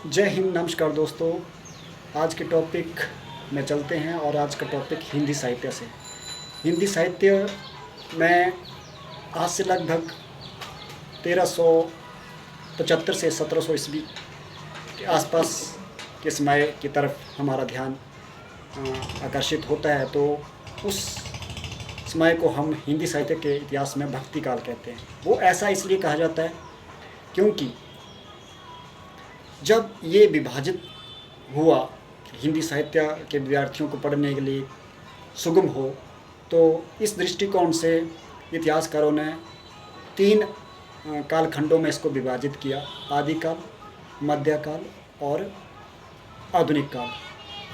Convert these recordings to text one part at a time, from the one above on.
जय हिंद, नमस्कार दोस्तों। आज के टॉपिक में चलते हैं और आज का टॉपिक हिंदी साहित्य से। हिंदी साहित्य में आज से लगभग 1375 से 1700 ईस्वी के आसपास के समय की तरफ हमारा ध्यान आकर्षित होता है, तो उस समय को हम हिंदी साहित्य के इतिहास में भक्ति काल कहते हैं। वो ऐसा इसलिए कहा जाता है क्योंकि जब ये विभाजित हुआ कि हिंदी साहित्य के विद्यार्थियों को पढ़ने के लिए सुगम हो, तो इस दृष्टिकोण से इतिहासकारों ने 3 कालखंडों में इसको विभाजित किया: आदिकाल, मध्यकाल और आधुनिक काल।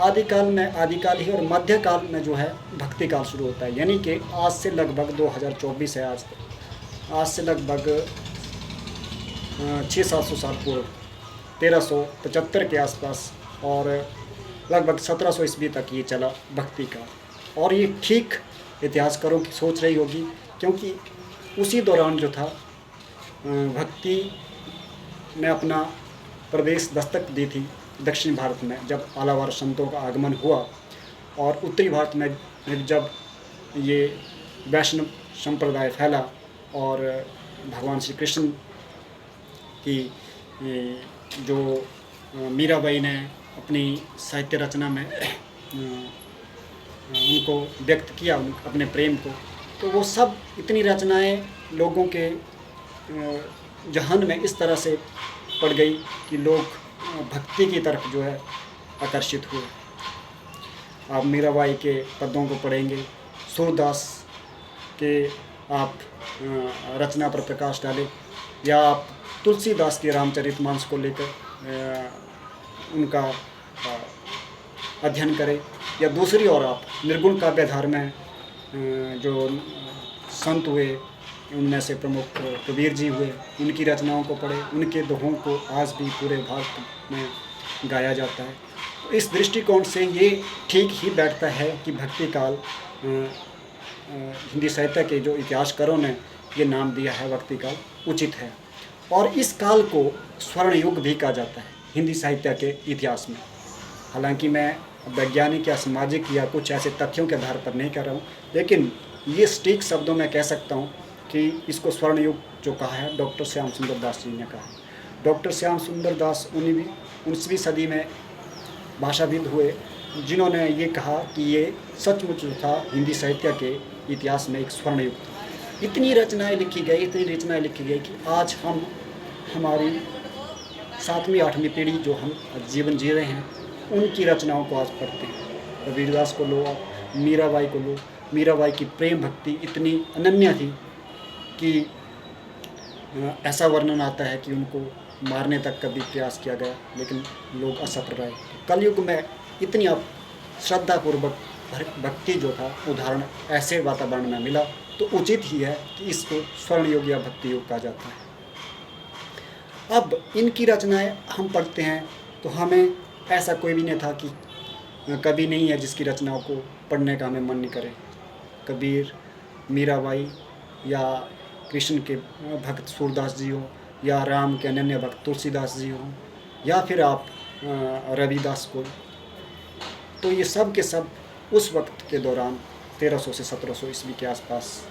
आदिकाल ही और मध्यकाल में जो है भक्ति काल शुरू होता है, यानी कि आज से लगभग 2024 है, आज से लगभग 600-700 साल पूर्व 1375 के आसपास और लगभग 1700 ईस्वी तक ये चला भक्ति का। और ये ठीक इतिहासकारों की सोच रही होगी, क्योंकि उसी दौरान जो था भक्ति ने अपना प्रवेश दस्तक दी थी दक्षिण भारत में, जब आलावार संतों का आगमन हुआ। और उत्तरी भारत में जब ये वैष्णव संप्रदाय फैला और भगवान श्री कृष्ण की जो मीराबाई ने अपनी साहित्य रचना में उनको व्यक्त किया, अपने प्रेम को, तो वो सब इतनी रचनाएं लोगों के जहन में इस तरह से पड़ गई कि लोग भक्ति की तरफ जो है आकर्षित हुए। आप मीराबाई के पदों को पढ़ेंगे, सूरदास के आप रचना पर प्रकाश डालें, या आप तुलसीदास के रामचरितमानस को लेकर उनका अध्ययन करें, या दूसरी ओर आप निर्गुण काव्यधार में जो संत हुए उनमें से प्रमुख कबीर जी हुए, उनकी रचनाओं को पढ़ें। उनके दोहों को आज भी पूरे भारत में गाया जाता है। तो इस दृष्टिकोण से ये ठीक ही बैठता है कि भक्ति काल हिंदी साहित्य के जो इतिहासकारों ने ये नाम दिया है भक्ति काल, उचित है। और इस काल को स्वर्ण युग भी कहा जाता है हिंदी साहित्य के इतिहास में। हालांकि मैं वैज्ञानिक या सामाजिक या कुछ ऐसे तथ्यों के आधार पर नहीं कह रहा हूँ, लेकिन ये सटीक शब्दों में कह सकता हूँ कि इसको स्वर्ण युग जो कहा है डॉक्टर श्याम सुंदर दास जी ने कहा है। डॉक्टर श्याम सुंदर दास 19वीं सदी में भाषाविद हुए, जिन्होंने ये कहा कि ये सचमुच था हिंदी साहित्य के इतिहास में एक स्वर्ण युग था। इतनी रचनाएं लिखी गई कि आज हम हमारी 7वीं-8वीं पीढ़ी जो हम जीवन जी रहे हैं, उनकी रचनाओं को आज पढ़ते हैं। कबीरदास को लो, मीराबाई को लो, मीराबाई की प्रेम भक्ति इतनी अनन्य थी कि ऐसा वर्णन आता है कि उनको मारने तक का भी प्रयास किया गया, लेकिन लोग असफल रहे। कलयुग में इतनी अब श्रद्धापूर्वक भक्ति जो था उदाहरण ऐसे वातावरण में मिला, तो उचित ही है कि इसको स्वर्ण युग या भक्ति युग कहा जाता है। अब इनकी रचनाएं हम पढ़ते हैं तो हमें ऐसा कोई भी नहीं था कि कभी नहीं है जिसकी रचनाओं को पढ़ने का हमें मन नहीं करे। कबीर, मीराबाई, या कृष्ण के भक्त सूरदास जी हो, या राम के अनन्य भक्त तुलसीदास जी हो, या फिर आप रविदास को, तो ये सब के सब उस वक्त के दौरान 1300 से 1700 ईस्वी के आसपास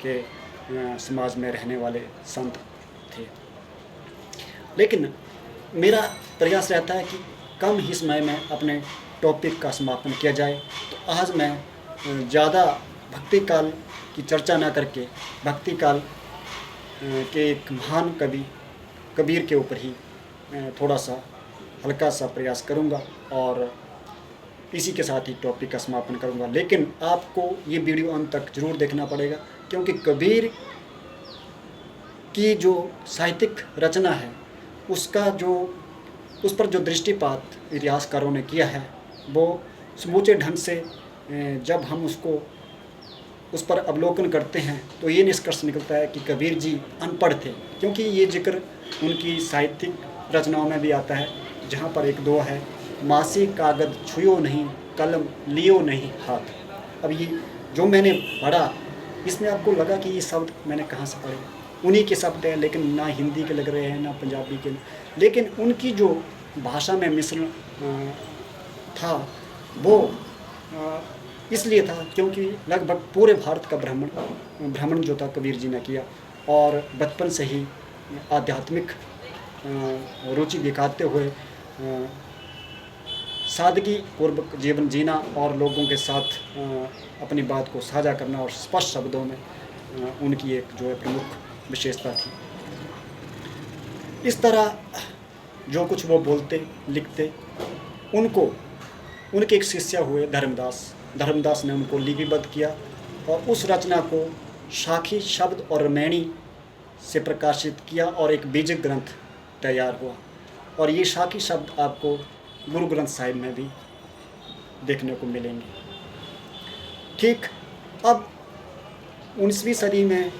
के समाज में रहने वाले संत थे। लेकिन मेरा प्रयास रहता है कि कम ही समय में अपने टॉपिक का समापन किया जाए, तो आज मैं ज़्यादा भक्ति काल की चर्चा ना करके भक्ति काल के एक महान कवि कबीर के ऊपर ही थोड़ा सा हल्का सा प्रयास करूँगा और इसी के साथ ही टॉपिक का समापन करूँगा। लेकिन आपको ये वीडियो अंत तक ज़रूर देखना पड़ेगा, क्योंकि कबीर की जो साहित्यिक रचना है उस पर जो दृष्टिपात इतिहासकारों ने किया है, वो समूचे ढंग से जब हम उस पर अवलोकन करते हैं तो ये निष्कर्ष निकलता है कि कबीर जी अनपढ़ थे। क्योंकि ये जिक्र उनकी साहित्यिक रचनाओं में भी आता है, जहाँ पर एक दो है: मासी कागज छुयो नहीं, कलम लियो नहीं हाथ। अब ये जो मैंने पढ़ा, इसमें आपको लगा कि ये शब्द मैंने कहाँ से पढ़े? उन्हीं के शब्द हैं, लेकिन ना हिंदी के लग रहे हैं ना पंजाबी के, लेकिन उनकी जो भाषा में मिश्रण था वो इसलिए था क्योंकि लगभग पूरे भारत का भ्रमण जो था कबीर जी ने किया, और बचपन से ही आध्यात्मिक रुचि दिखाते हुए सादगी पूर्वक जीवन जीना और लोगों के साथ अपनी बात को साझा करना और स्पष्ट शब्दों में उनकी एक जो है प्रमुख विशेषता थी। इस तरह जो कुछ वो बोलते लिखते उनके एक शिष्य हुए धर्मदास ने उनको लिपिबद्ध किया और उस रचना को साखी शब्द और रमैणी से प्रकाशित किया और एक बीजक ग्रंथ तैयार हुआ। और ये साखी शब्द आपको गुरु ग्रंथ साहिब में भी देखने को मिलेंगे। ठीक अब 19वीं सदी में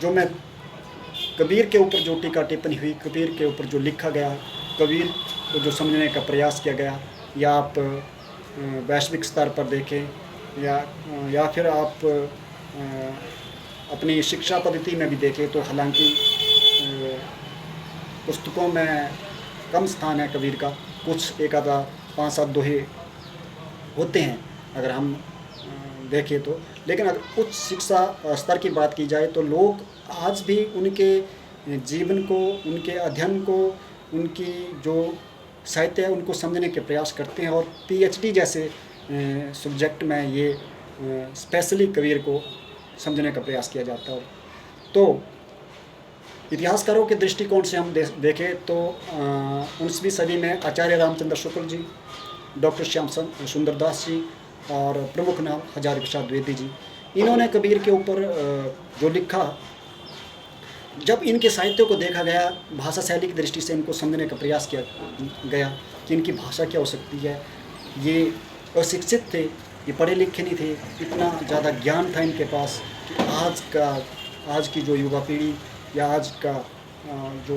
जो मैं कबीर के ऊपर जो टीका टिप्पणी हुई, कबीर के ऊपर जो लिखा गया, कबीर को जो समझने का प्रयास किया गया, या आप वैश्विक स्तर पर देखें या फिर आप अपनी शिक्षा पद्धति में भी देखें, तो हालांकि पुस्तकों में कम स्थान है कबीर का, कुछ एक आधा 5-7 दोहे होते हैं अगर हम देखें तो। लेकिन अगर उच्च शिक्षा स्तर की बात की जाए तो लोग आज भी उनके जीवन को, उनके अध्ययन को, उनकी जो साहित्य है उनको समझने के प्रयास करते हैं, और पीएचडी जैसे सब्जेक्ट में ये स्पेशली कबीर को समझने का प्रयास किया जाता है। तो इतिहासकारों के दृष्टिकोण से हम देखें तो 19वीं सदी में आचार्य रामचंद्र शुक्ल जी, डॉक्टर श्याम सुंदर दास जी और प्रमुख नाम हजारी प्रसाद द्विवेदी जी, इन्होंने कबीर के ऊपर जो लिखा, जब इनके साहित्य को देखा गया, भाषा शैली की दृष्टि से इनको समझने का प्रयास किया गया कि इनकी भाषा क्या हो सकती है। ये अशिक्षित थे, ये पढ़े लिखे नहीं थे, इतना ज़्यादा ज्ञान था इनके पास कि आज की जो युवा पीढ़ी या आज का जो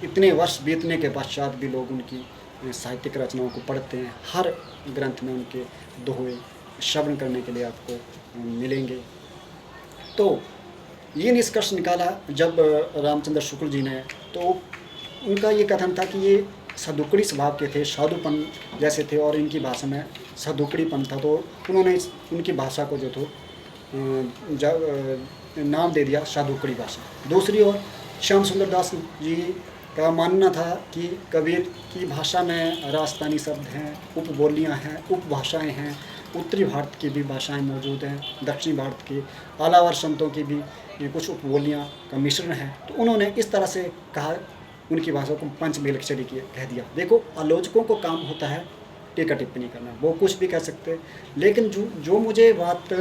इतने वर्ष बीतने के पश्चात भी लोग उनकी साहित्यिक रचनाओं को पढ़ते हैं। हर ग्रंथ में उनके दोहे श्रवण करने के लिए आपको मिलेंगे। तो ये निष्कर्ष निकाला जब रामचंद्र शुक्ल जी ने, तो उनका ये कथन था कि ये साधुकड़ी स्वभाव के थे, साधुपन जैसे थे, और इनकी भाषा में साधुकड़ीपन था। तो उन्होंने उनकी भाषा को जो तो नाम दे दिया साधुकड़ी भाषा। दूसरी ओर श्याम सुंदर दास जी का मानना था कि कबीर की भाषा में राजस्थानी शब्द हैं, उपबोलियाँ हैं, उपभाषाएँ हैं, उत्तरी भारत की भी भाषाएं मौजूद हैं, दक्षिणी भारत की आलावर संतों की भी कुछ उपबोलियाँ का मिश्रण है। तो उन्होंने इस तरह से कहा, उनकी भाषा को पंचमेलक्षरी कह दिया। देखो, आलोचकों को काम होता है टीका टिप्पणी करना, वो कुछ भी कह सकते हैं, लेकिन जो मुझे बात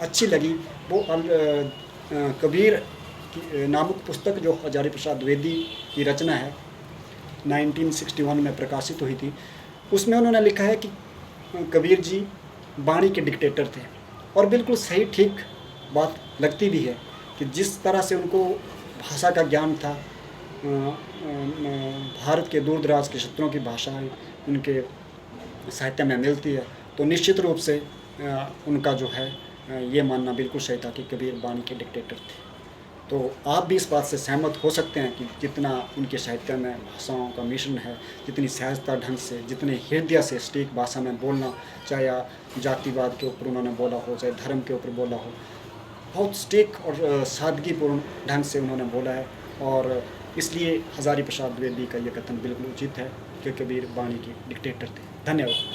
अच्छी लगी वो कबीर की नामक पुस्तक जो हजारी प्रसाद द्विवेदी की रचना है, 1961 में प्रकाशित हुई थी। उसमें उन्होंने लिखा है कि कबीर जी वाणी के डिक्टेटर थे, और बिल्कुल सही ठीक बात लगती भी है कि जिस तरह से उनको भाषा का ज्ञान था, भारत के दूर दराज के क्षेत्रों की भाषाएं उनके साहित्य में मिलती है, तो निश्चित रूप से उनका जो है ये मानना बिल्कुल सही था कि कबीर वाणी के डिक्टेटर थे। तो आप भी इस बात से सहमत हो सकते हैं कि जितना उनके साहित्य में भाषाओं का मिश्रण है, जितनी सहजता ढंग से, जितने हृदय से सटीक भाषा में बोलना, चाहे जातिवाद के ऊपर उन्होंने बोला हो, चाहे धर्म के ऊपर बोला हो, बहुत सटीक और सादगीपूर्ण ढंग से उन्होंने बोला है। और इसलिए हजारी प्रसाद द्विवेदी का ये कथन बिल्कुल उचित है कि कबीर वाणी के डिक्टेटर थे। धन्यवाद।